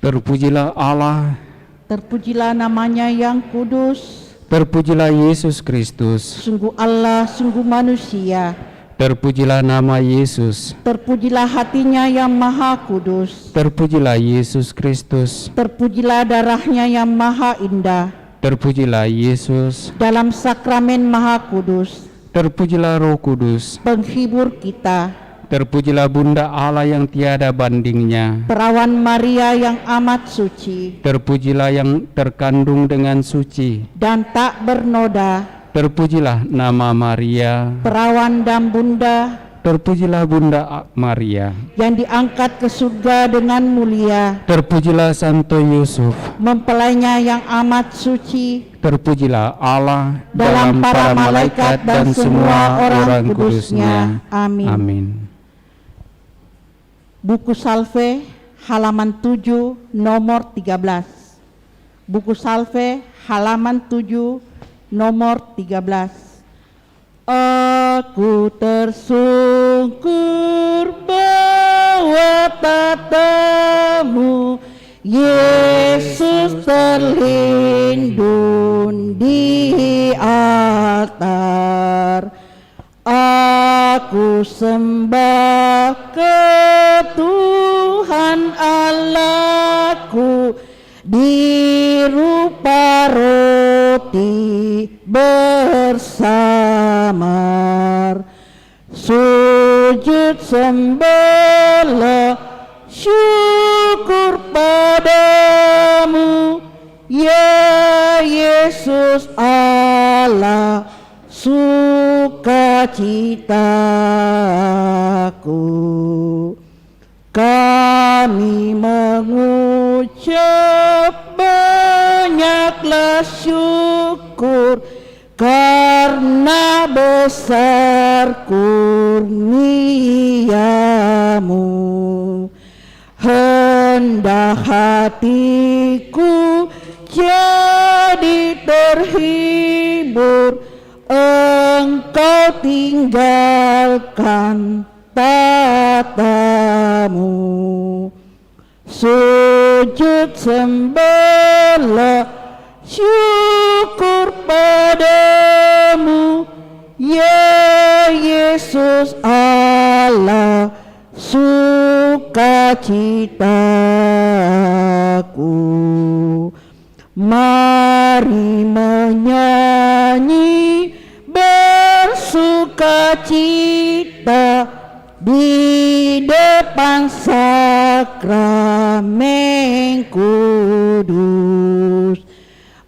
Terpujilah Allah, Terpujilah namanya yang kudus. terpujilah Yesus Kristus, Sungguh Allah, sungguh manusia. terpujilah nama Yesus, Terpujilah hatinya yang maha kudus. terpujilah Yesus Kristus, Terpujilah darahnya yang maha indah. terpujilah Yesus, Dalam sakramen maha kudus, terpujilah Roh Kudus, penghibur kita. terpujilah Bunda Allah yang tiada bandingnya, Perawan Maria yang amat suci terpujilah yang terkandung dengan suci, dan tak bernoda. terpujilah nama Maria, Perawan dan bunda terpujilah Bunda Maria, yang diangkat ke surga dengan mulia. terpujilah Santo Yusuf, Mempelainya yang amat suci. terpujilah Allah Dalam para malaikat dan semua orang kudusnya. Amin. Amin. Buku Salve halaman 7 nomor 13. Buku Salve halaman 7 nomor 13. Aku tersungkur bahwa tatamu, Yesus terlindung di altar. Aku sembah ke Tuhan Allahku di rupa roti bersamar. Sujud sembah syukur padamu, ya Yesus Allah, sukacitaku. Kami mengucap banyaklah syukur karena besar kurniamu. Hendak hatiku jadi terhibur, Engkau tinggalkan tatamu. Sujud sembah syukur padamu, ya Yesus Allah, sukacitaku. Mari menyanyi bersukacita di depan sakramen kudus.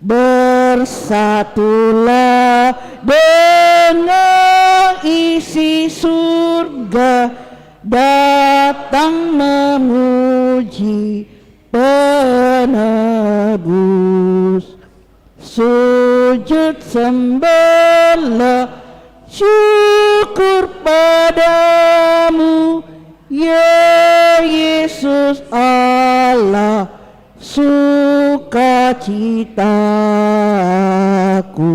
Bersatulah dengan isi surga, datang memuji penebus. Sujud sembah syukur padamu, ya Yesus Allah, sukacitaku.